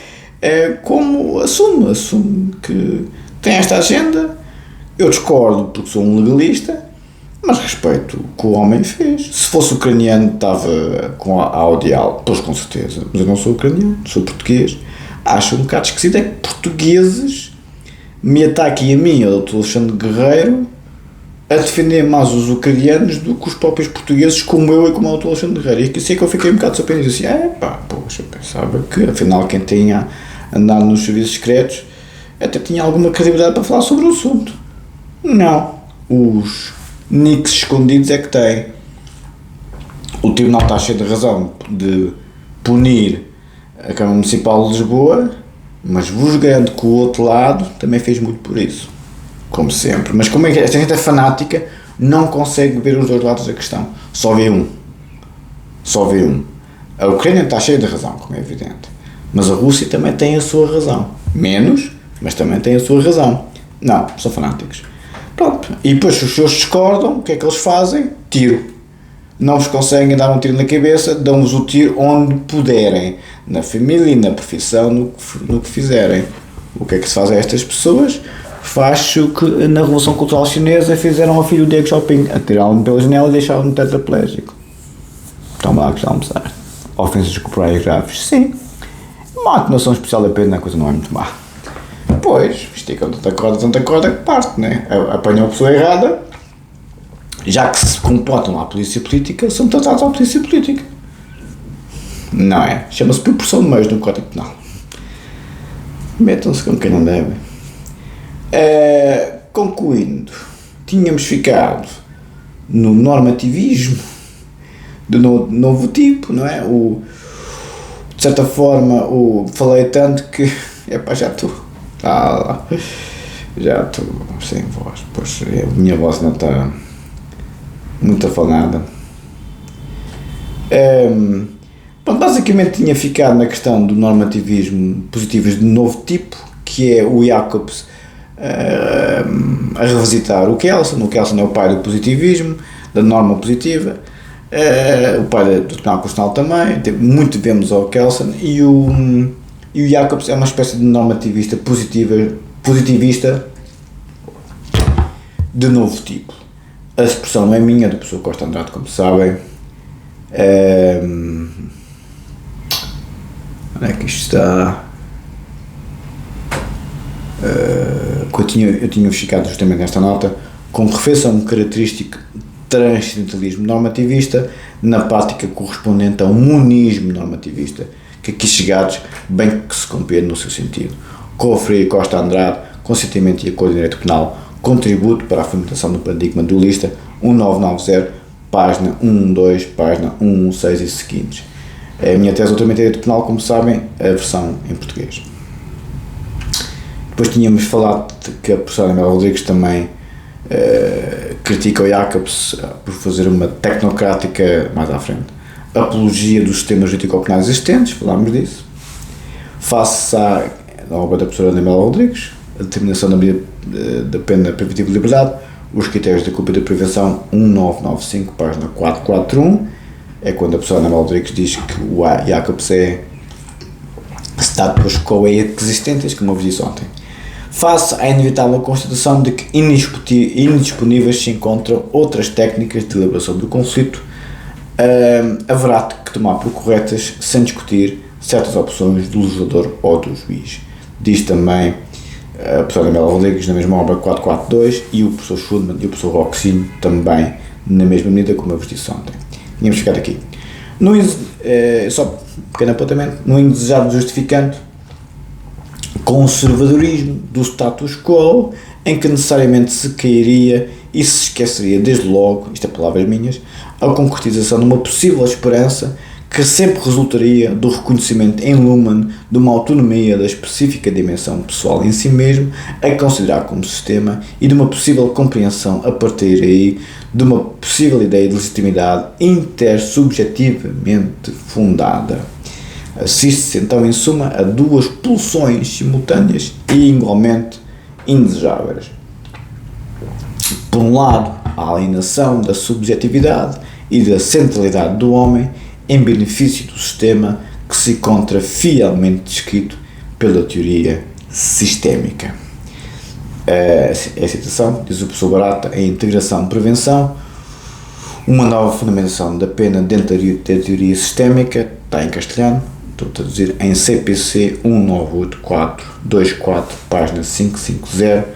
Como assume que tem esta agenda. Eu discordo porque sou um legalista, mas respeito o que o homem fez. Se fosse ucraniano estava com a audial, pois com certeza, mas eu não sou ucraniano, sou português. Acho um bocado esquisito é que portugueses me ataquem a mim, ao Dr. Alexandre Guerreiro, a defender mais os ucranianos do que os próprios portugueses, como eu e como o Dr. Alexandre Guerreiro. E isso é que eu fiquei um bocado surpreendido, assim, poxa, eu pensava que afinal quem tinha andado nos serviços secretos até tinha alguma credibilidade para falar sobre o assunto. Não, os nicks escondidos é que têm. o Tribunal está cheio de razão de punir a Câmara Municipal de Lisboa, mas vos garanto que o outro lado também fez muito por isso, como sempre. Mas como é que esta gente é fanática, não consegue ver os dois lados da questão, só vê um. A Ucrânia está cheia de razão, como é evidente, mas a Rússia também tem a sua razão, menos, mas também tem a sua razão. Não, são fanáticos. Pronto, e depois se os senhores discordam, o que é que eles fazem? Tiro. Não vos conseguem dar um tiro na cabeça, dão-vos o tiro onde puderem, na família e na profissão, no que fizerem. O que é que se faz a estas pessoas? Faz-se o que na Revolução Cultural Chinesa fizeram ao filho Deng Xiaoping, atirá-lo pela janela e deixá-lo tetraplégico. Toma lá que já almoçar. Ofensas corporais graves, sim. Uma atenuação especial da pena, a coisa não é muito má. Depois, esticam tanta corda que parte, né? Apanham a pessoa errada, já que se comportam à polícia política, são tratados à polícia política. Não é? Chama-se proporção de meios no Código Penal. Metam-se com quem não deve. Concluindo, tínhamos ficado no normativismo do novo tipo, não é? De certa forma, falei tanto que já estou sem voz, pois a minha voz não está muito afanada. Basicamente tinha ficado na questão do normativismo positivo de novo tipo, que é o Jacobs a revisitar o Kelsen. O Kelsen é o pai do positivismo, da norma positiva, o pai do Tribunal Constitucional também, muito vemos ao Kelsen, e o Jacobs é uma espécie de normativista positivista de novo tipo. A expressão não é minha, é do professor Costa Andrade, como sabem. Onde é que isto está? Eu tinha ficado justamente nesta nota, com referência a um característico transcendentalismo normativista, na prática correspondente a um monismo normativista, que aqui chegados bem que se compreende no seu sentido. Cofre e Costa Andrade, Consentimento e Acordo de Direito Penal, Contributo para a Fundamentação do Paradigma Dualista, 1990, página 112, página 116 e seguintes. A minha tese de Direito Penal, como sabem, a versão em português. Depois tínhamos falado que a professora Amélia Rodrigues também critica o Jacobs por fazer uma tecnocrática, mais à frente, apologia dos sistemas jurídico-penais existentes, falámos disso. Face à obra da professora Amélia Rodrigues, a determinação da medida da pena privativa de liberdade, os critérios da culpa e da prevenção, 1995, página 441, é quando a professora Amélia Rodrigues diz que o Jacobs é status quo existentes, como eu vos disse ontem. Face à inevitável constatação de que indisponíveis se encontram outras técnicas de elaboração do conflito, haverá que tomar por corretas, sem discutir, certas opções do legislador ou do juiz. Diz também a professora Amélia Rodrigues na mesma obra 442 e o professor Schulman e o professor Roxinho também na mesma medida, como eu vos disse ontem. Tínhamos ficado aqui. Só um pequeno apontamento, no indesejado justificante conservadorismo do status quo, em que necessariamente se cairia e se esqueceria desde logo, isto é palavras minhas, a concretização de uma possível esperança que sempre resultaria do reconhecimento em Luhmann de uma autonomia da específica dimensão pessoal em si mesmo, a considerar como sistema, e de uma possível compreensão a partir daí de uma possível ideia de legitimidade intersubjetivamente fundada. Assiste-se então em suma a duas pulsões simultâneas e igualmente indesejáveis. Por um lado, a alienação da subjetividade e da centralidade do homem em benefício do sistema que se encontra fielmente descrito pela teoria sistémica. A citação, diz o professor Barata, a integração-prevenção, uma nova fundamentação da pena dentro da teoria sistémica, está em castelhano, estou a traduzir em CPC 198424, página 550,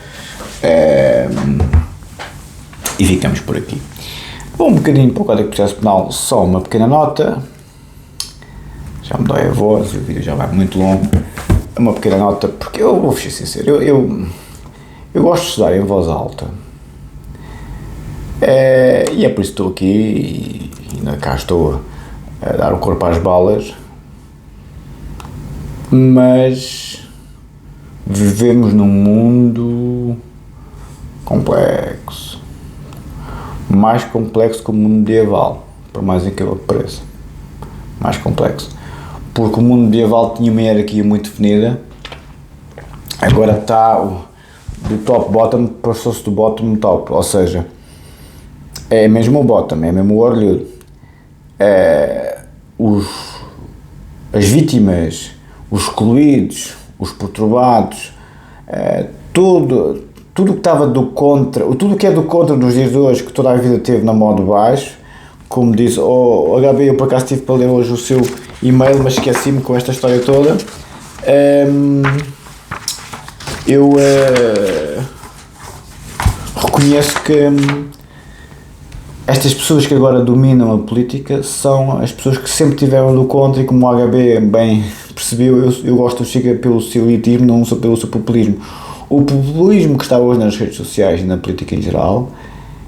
e ficamos por aqui. Vou um bocadinho para o Código de Processo Penal, só uma pequena nota, já me dói a voz, o vídeo já vai muito longo, uma pequena nota, porque eu vou ser sincero, eu gosto de estudar em voz alta, e é por isso que estou aqui ainda cá estou a dar o corpo às balas, mas vivemos num mundo complexo, mais complexo que o mundo medieval, por mais incrível que pareça, mais complexo, porque o mundo medieval tinha uma hierarquia muito definida, agora está do top-bottom, passou-se do bottom-top, ou seja, é mesmo o bottom, é mesmo o orelhudo. As vítimas, os excluídos, os perturbados, tudo que estava do contra, tudo que é do contra dos dias de hoje, que toda a vida teve na modo baixo, como diz o HB, eu por acaso tive para ler hoje o seu e-mail, mas esqueci-me com esta história toda. Eu reconheço que estas pessoas que agora dominam a política são as pessoas que sempre tiveram do contra, e como o HB bem percebeu, eu gosto do Chega pelo seu elitismo, não só pelo seu populismo. O populismo que está hoje nas redes sociais e na política em geral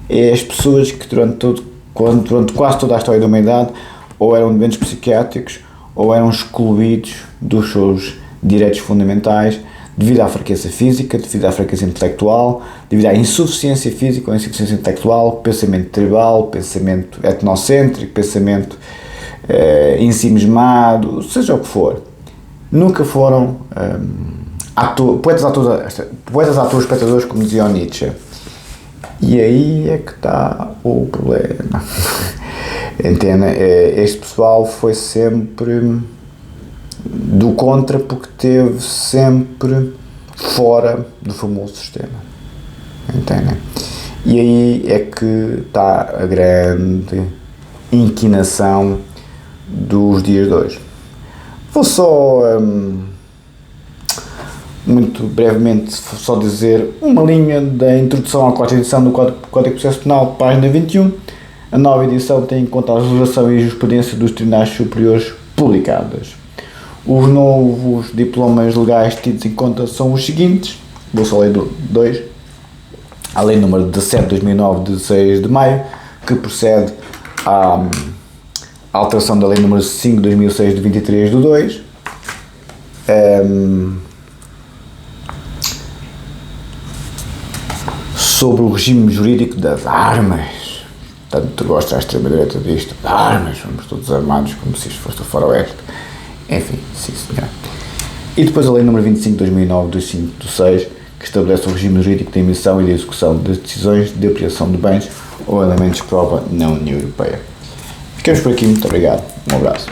é as pessoas que durante quase toda a história da humanidade ou eram doentes psiquiátricos ou eram excluídos dos seus direitos fundamentais devido à fraqueza física, devido à fraqueza intelectual, devido à insuficiência física ou insuficiência intelectual, pensamento tribal, pensamento etnocêntrico, pensamento ensimismado, seja o que for. Nunca foram poetas, atores, espectadores, como dizia o Nietzsche. E aí é que está o problema. Entende? Este pessoal foi sempre do contra porque esteve sempre fora do famoso sistema. Entendem? E aí é que está a grande inquinação dos dias de hoje. Vou só muito brevemente só dizer uma linha da introdução à quarta edição do Código de Processo Penal, página 21. A nova edição tem em conta a legislação e a jurisprudência dos tribunais superiores publicadas. Os novos diplomas legais tidos em conta são os seguintes, vou só ler dois. A lei número 17 de 2009, de 16 de maio, que procede à alteração da lei número 5 de 2006, de 23 de 2. Sobre o regime jurídico das armas. Tanto gosta a extrema-direita disto, das armas, vamos todos armados como se isto fosse do faroeste. Enfim, sim senhor. E depois a lei número 25 de 2009, do 5 de 6, que estabelece o regime jurídico de emissão e de execução de decisões de apreensão de bens ou elementos de prova na União Europeia. Ficamos por aqui, muito obrigado, um abraço.